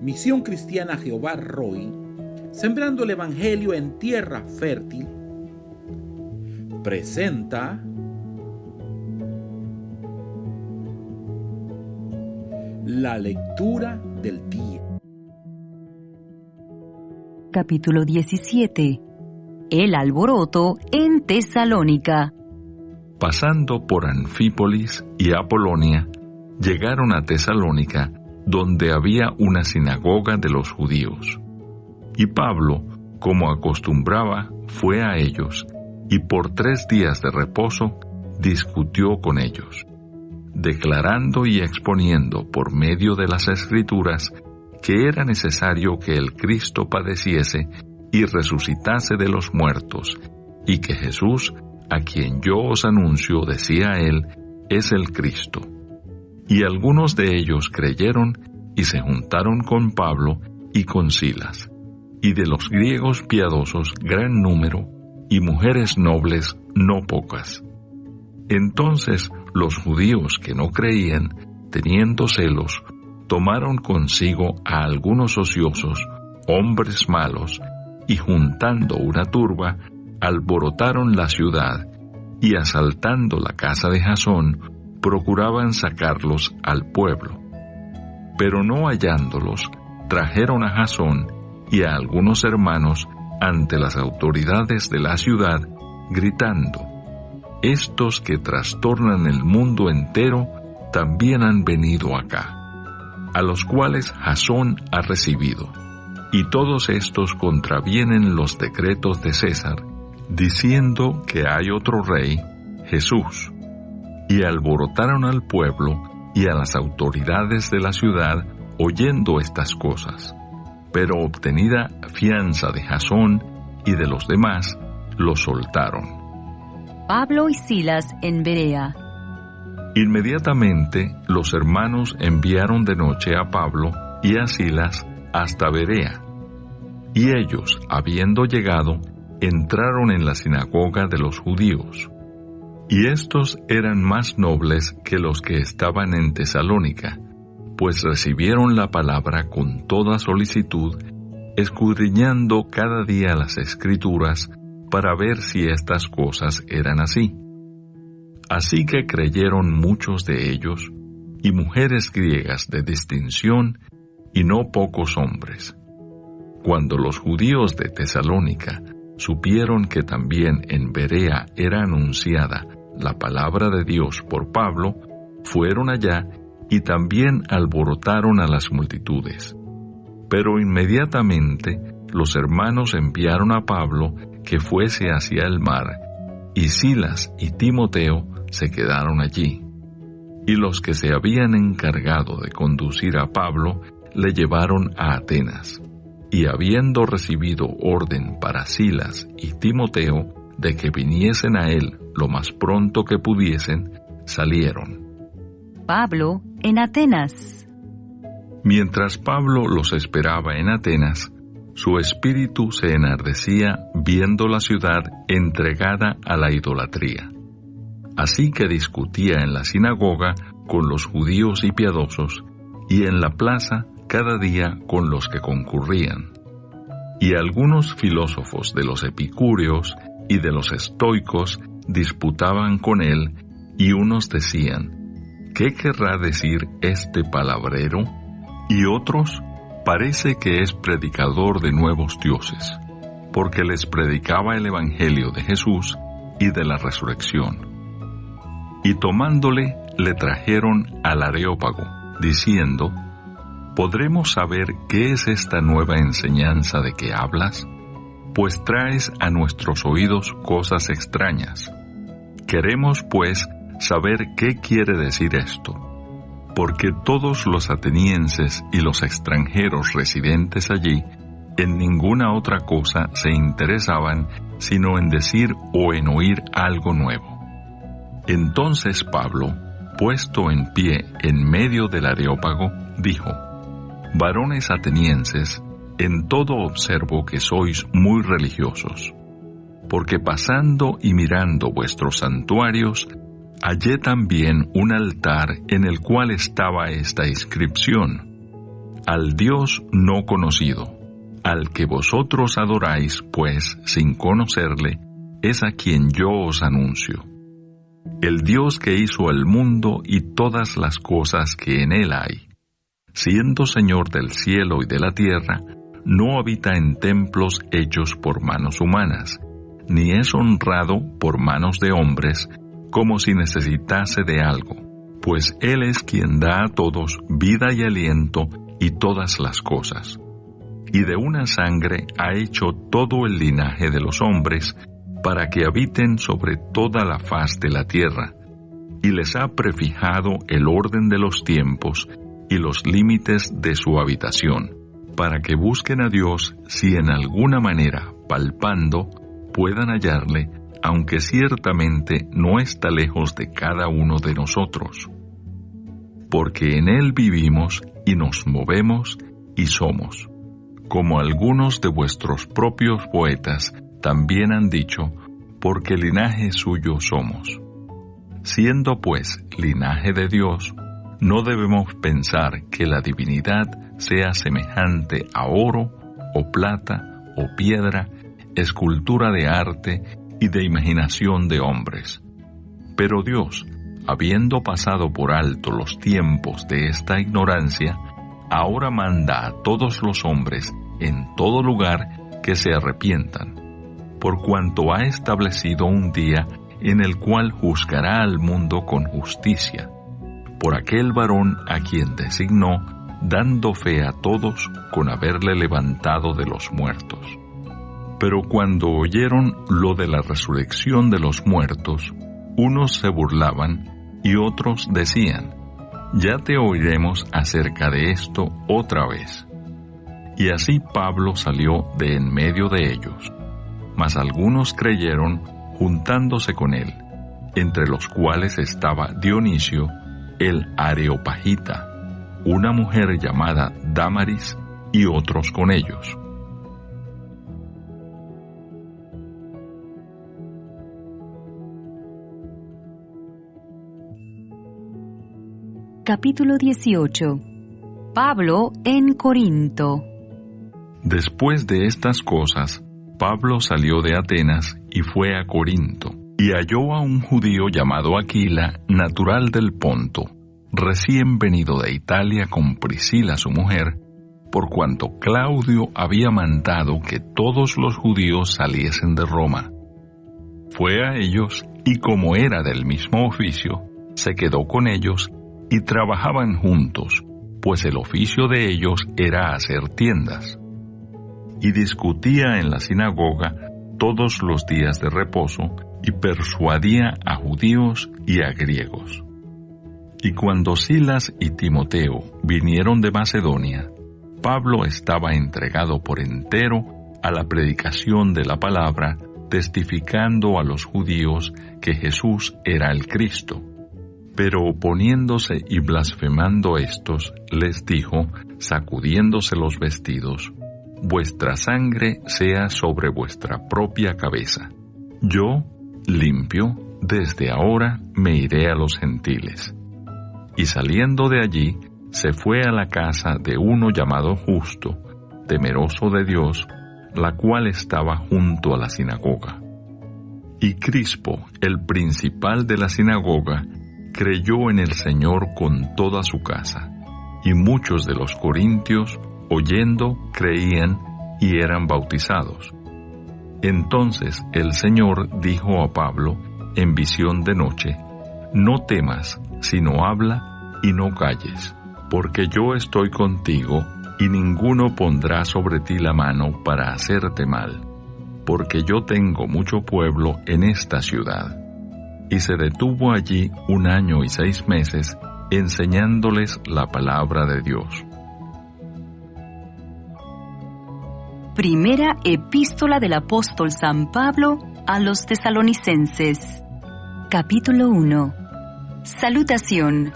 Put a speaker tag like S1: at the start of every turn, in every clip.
S1: Misión Cristiana Jehová Roy, sembrando el Evangelio en tierra fértil, presenta la lectura del día.
S2: Capítulo 17. El alboroto en Tesalónica.
S3: Pasando por Anfípolis y Apolonia, llegaron a Tesalónica, donde había una sinagoga de los judíos. Y Pablo, como acostumbraba, fue a ellos, y por 3 días de reposo discutió con ellos, declarando y exponiendo por medio de las Escrituras que era necesario que el Cristo padeciese y resucitase de los muertos, y que Jesús, a quien yo os anuncio, decía él, es el Cristo. Y algunos de ellos creyeron y se juntaron con Pablo y con Silas, y de los griegos piadosos gran número, y mujeres nobles no pocas. Entonces los judíos que no creían, teniendo celos, tomaron consigo a algunos ociosos, hombres malos, y juntando una turba, alborotaron la ciudad, y asaltando la casa de Jasón, procuraban sacarlos al pueblo. Pero no hallándolos, trajeron a Jasón y a algunos hermanos ante las autoridades de la ciudad, gritando: estos que trastornan el mundo entero también han venido acá, a los cuales Jasón ha recibido, y todos estos contravienen los decretos de César, diciendo que hay otro rey, Jesús. Y alborotaron al pueblo y a las autoridades de la ciudad oyendo estas cosas. Pero obtenida fianza de Jasón y de los demás, los soltaron.
S2: Pablo y Silas en Berea.
S3: Inmediatamente los hermanos enviaron de noche a Pablo y a Silas hasta Berea. Y ellos, habiendo llegado, entraron en la sinagoga de los judíos. Y estos eran más nobles que los que estaban en Tesalónica, pues recibieron la palabra con toda solicitud, escudriñando cada día las Escrituras para ver si estas cosas eran así. Así que creyeron muchos de ellos, y mujeres griegas de distinción, y no pocos hombres. Cuando los judíos de Tesalónica supieron que también en Berea era anunciada la palabra de Dios por Pablo, fueron allá y también alborotaron a las multitudes. Pero inmediatamente los hermanos enviaron a Pablo que fuese hacia el mar, y Silas y Timoteo se quedaron allí. Y los que se habían encargado de conducir a Pablo le llevaron a Atenas. Y habiendo recibido orden para Silas y Timoteo de que viniesen a él lo más pronto que pudiesen, salieron.
S2: Pablo en Atenas.
S3: Mientras Pablo los esperaba en Atenas, su espíritu se enardecía viendo la ciudad entregada a la idolatría. Así que discutía en la sinagoga con los judíos y piadosos, y en la plaza cada día con los que concurrían. Y algunos filósofos de los epicúreos y de los estoicos disputaban con él, y unos decían: ¿qué querrá decir este palabrero? Y otros: parece que es predicador de nuevos dioses, porque les predicaba el evangelio de Jesús y de la resurrección. Y tomándole, le trajeron al Areópago, diciendo: ¿podremos saber qué es esta nueva enseñanza de que hablas? Pues traes a nuestros oídos cosas extrañas. Queremos, pues, saber qué quiere decir esto, porque todos los atenienses y los extranjeros residentes allí en ninguna otra cosa se interesaban sino en decir o en oír algo nuevo. Entonces Pablo, puesto en pie en medio del Areópago, dijo: varones atenienses, en todo observo que sois muy religiosos, porque pasando y mirando vuestros santuarios, hallé también un altar en el cual estaba esta inscripción: al Dios no conocido, al que vosotros adoráis, pues, sin conocerle, es a quien yo os anuncio. El Dios que hizo el mundo y todas las cosas que en él hay, siendo Señor del cielo y de la tierra, no habita en templos hechos por manos humanas, ni es honrado por manos de hombres, como si necesitase de algo, pues Él es quien da a todos vida y aliento y todas las cosas. Y de una sangre ha hecho todo el linaje de los hombres, para que habiten sobre toda la faz de la tierra, y les ha prefijado el orden de los tiempos y los límites de su habitación, para que busquen a Dios si en alguna manera, palpando, puedan hallarle, aunque ciertamente no está lejos de cada uno de nosotros. Porque en Él vivimos y nos movemos y somos, como algunos de vuestros propios poetas también han dicho, porque linaje suyo somos. Siendo pues linaje de Dios, no debemos pensar que la divinidad sea semejante a oro, o plata, o piedra, escultura de arte y de imaginación de hombres. Pero Dios, habiendo pasado por alto los tiempos de esta ignorancia, ahora manda a todos los hombres en todo lugar que se arrepientan, por cuanto ha establecido un día en el cual juzgará al mundo con justicia, por aquel varón a quien designó, dando fe a todos con haberle levantado de los muertos. Pero cuando oyeron lo de la resurrección de los muertos, unos se burlaban y otros decían, ya te oiremos acerca de esto otra vez. Y así Pablo salió de en medio de ellos. Mas algunos creyeron juntándose con él, entre los cuales estaba Dionisio, el Areopagita, una mujer llamada Dámaris, y otros con ellos.
S2: Capítulo 18. Pablo en Corinto.
S3: Después de estas cosas, Pablo salió de Atenas y fue a Corinto, y halló a un judío llamado Aquila, natural del Ponto, recién venido de Italia con Priscila su mujer, por cuanto Claudio había mandado que todos los judíos saliesen de Roma. Fue a ellos, y como era del mismo oficio, se quedó con ellos, y trabajaban juntos, pues el oficio de ellos era hacer tiendas. Y discutía en la sinagoga todos los días de reposo, y persuadía a judíos y a griegos. Y cuando Silas y Timoteo vinieron de Macedonia, Pablo estaba entregado por entero a la predicación de la palabra, testificando a los judíos que Jesús era el Cristo. Pero oponiéndose y blasfemando estos, les dijo, sacudiéndose los vestidos, vuestra sangre sea sobre vuestra propia cabeza. Yo, limpio, desde ahora me iré a los gentiles. Y saliendo de allí, se fue a la casa de uno llamado Justo, temeroso de Dios, la cual estaba junto a la sinagoga. Y Crispo, el principal de la sinagoga, creyó en el Señor con toda su casa, y muchos de los corintios, oyendo, creían y eran bautizados. Entonces el Señor dijo a Pablo, en visión de noche, no temas, sino habla y no calles, porque yo estoy contigo, y ninguno pondrá sobre ti la mano para hacerte mal, porque yo tengo mucho pueblo en esta ciudad. Y se detuvo allí 1 año y 6 meses, enseñándoles la palabra de Dios.
S2: Primera epístola del apóstol San Pablo a los tesalonicenses. Capítulo 1. Salutación.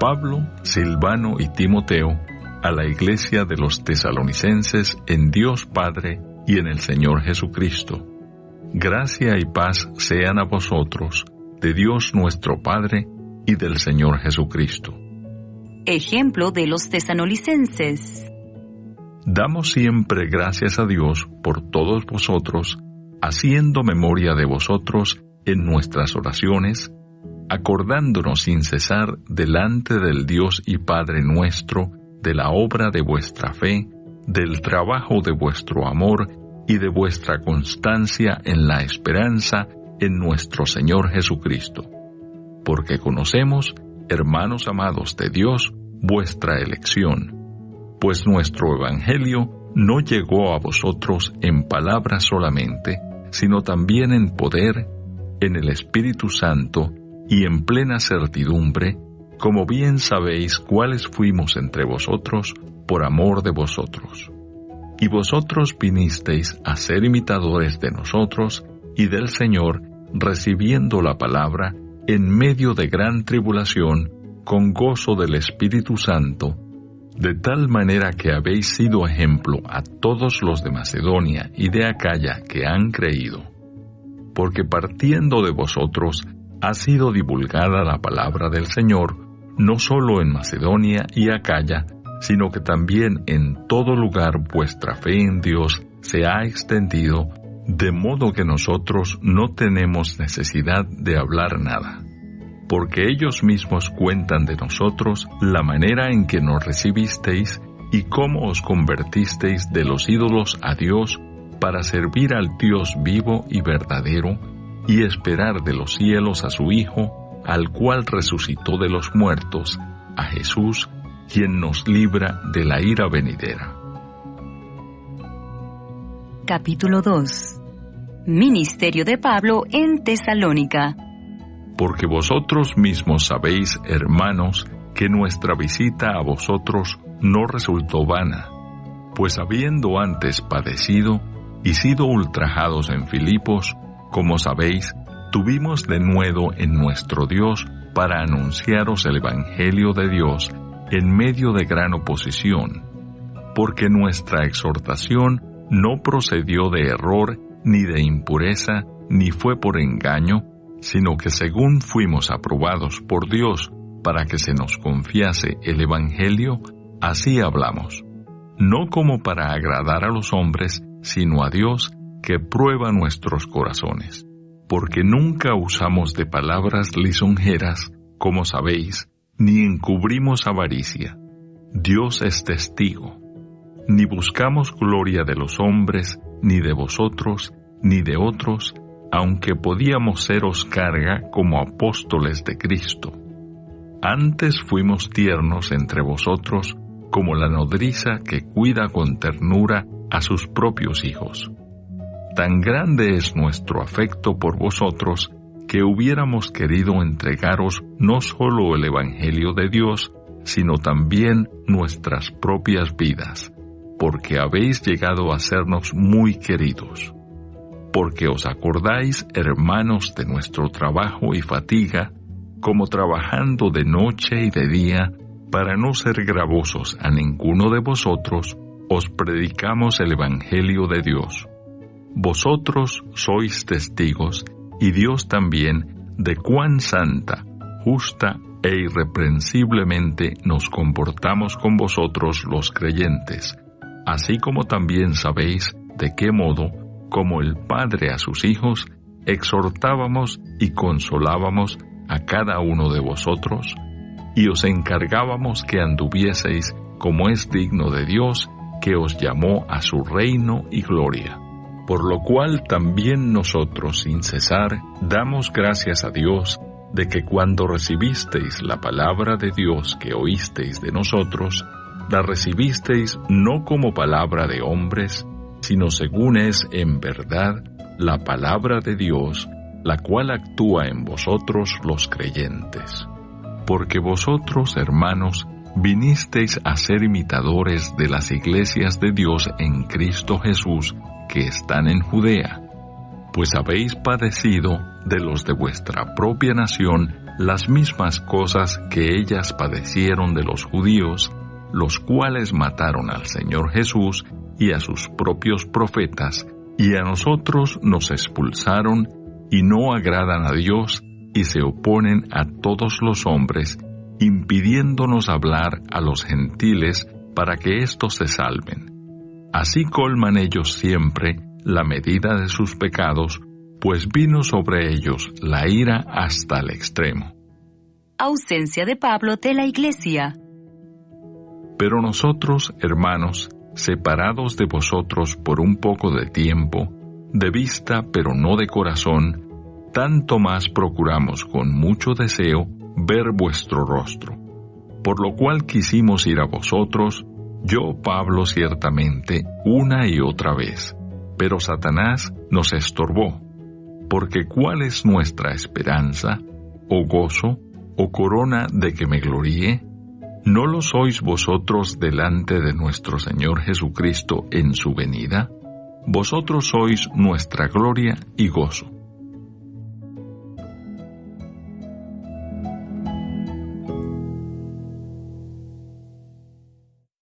S3: Pablo, Silvano y Timoteo, a la iglesia de los tesalonicenses en Dios Padre y en el Señor Jesucristo. Gracia y paz sean a vosotros, de Dios nuestro Padre y del Señor Jesucristo.
S2: ejemplo de los tesalonicenses.
S3: Damos siempre gracias a Dios por todos vosotros, haciendo memoria de vosotros en nuestras oraciones, acordándonos sin cesar delante del Dios y Padre nuestro de la obra de vuestra fe, del trabajo de vuestro amor y de vuestra constancia en la esperanza en nuestro Señor Jesucristo. Porque conocemos, hermanos amados de Dios, vuestra elección, pues nuestro Evangelio no llegó a vosotros en palabras solamente, sino también en poder, en el Espíritu Santo y en plena certidumbre, como bien sabéis cuáles fuimos entre vosotros por amor de vosotros. Y vosotros vinisteis a ser imitadores de nosotros y del Señor, recibiendo la palabra en medio de gran tribulación, con gozo del Espíritu Santo, de tal manera que habéis sido ejemplo a todos los de Macedonia y de Acaya que han creído. Porque partiendo de vosotros ha sido divulgada la palabra del Señor, no solo en Macedonia y Acaya, sino que también en todo lugar vuestra fe en Dios se ha extendido, de modo que nosotros no tenemos necesidad de hablar nada. Porque ellos mismos cuentan de nosotros la manera en que nos recibisteis y cómo os convertisteis de los ídolos a Dios para servir al Dios vivo y verdadero y esperar de los cielos a su Hijo, al cual resucitó de los muertos, a Jesús, quien nos libra de la ira venidera.
S2: Capítulo 2. Ministerio de Pablo en Tesalónica.
S3: Porque vosotros mismos sabéis, hermanos, que nuestra visita a vosotros no resultó vana, pues habiendo antes padecido y sido ultrajados en Filipos, como sabéis, tuvimos denuedo en nuestro Dios para anunciaros el Evangelio de Dios en medio de gran oposición, porque nuestra exhortación no procedió de error ni de impureza, ni fue por engaño, sino que según fuimos aprobados por Dios para que se nos confiase el Evangelio, así hablamos, no como para agradar a los hombres, sino a Dios que prueba nuestros corazones, porque nunca usamos de palabras lisonjeras, como sabéis, ni encubrimos avaricia. Dios es testigo. Ni buscamos gloria de los hombres, ni de vosotros, ni de otros, aunque podíamos seros carga como apóstoles de Cristo. Antes fuimos tiernos entre vosotros, como la nodriza que cuida con ternura a sus propios hijos. Tan grande es nuestro afecto por vosotros, que hubiéramos querido entregaros no solo el Evangelio de Dios, sino también nuestras propias vidas, porque habéis llegado a sernos muy queridos. Porque os acordáis, hermanos, de nuestro trabajo y fatiga, como trabajando de noche y de día, para no ser gravosos a ninguno de vosotros, os predicamos el Evangelio de Dios. Vosotros sois testigos, y Dios también, de cuán santa, justa e irreprensiblemente nos comportamos con vosotros los creyentes, así como también sabéis de qué modo, como el Padre a sus hijos, exhortábamos y consolábamos a cada uno de vosotros, y os encargábamos que anduvieseis como es digno de Dios, que os llamó a su reino y gloria. Por lo cual también nosotros, sin cesar, damos gracias a Dios de que cuando recibisteis la palabra de Dios que oísteis de nosotros, la recibisteis no como palabra de hombres, sino según es en verdad la palabra de Dios, la cual actúa en vosotros los creyentes. Porque vosotros, hermanos, vinisteis a ser imitadores de las iglesias de Dios en Cristo Jesús, que están en Judea, pues habéis padecido de los de vuestra propia nación las mismas cosas que ellas padecieron de los judíos, los cuales mataron al Señor Jesús y a sus propios profetas, y a nosotros nos expulsaron, y no agradan a Dios, y se oponen a todos los hombres, impidiéndonos hablar a los gentiles para que éstos se salven. Así colman ellos siempre la medida de sus pecados, pues vino sobre ellos la ira hasta el extremo.
S2: Ausencia de Pablo de la iglesia.
S3: Pero nosotros, hermanos, separados de vosotros por un poco de tiempo, de vista pero no de corazón, tanto más procuramos con mucho deseo ver vuestro rostro. Por lo cual quisimos ir a vosotros, yo, Pablo, ciertamente, una y otra vez, pero Satanás nos estorbó, porque ¿cuál es nuestra esperanza, o gozo, o corona de que me gloríe? ¿No lo sois vosotros delante de nuestro Señor Jesucristo en su venida? Vosotros sois nuestra gloria y gozo.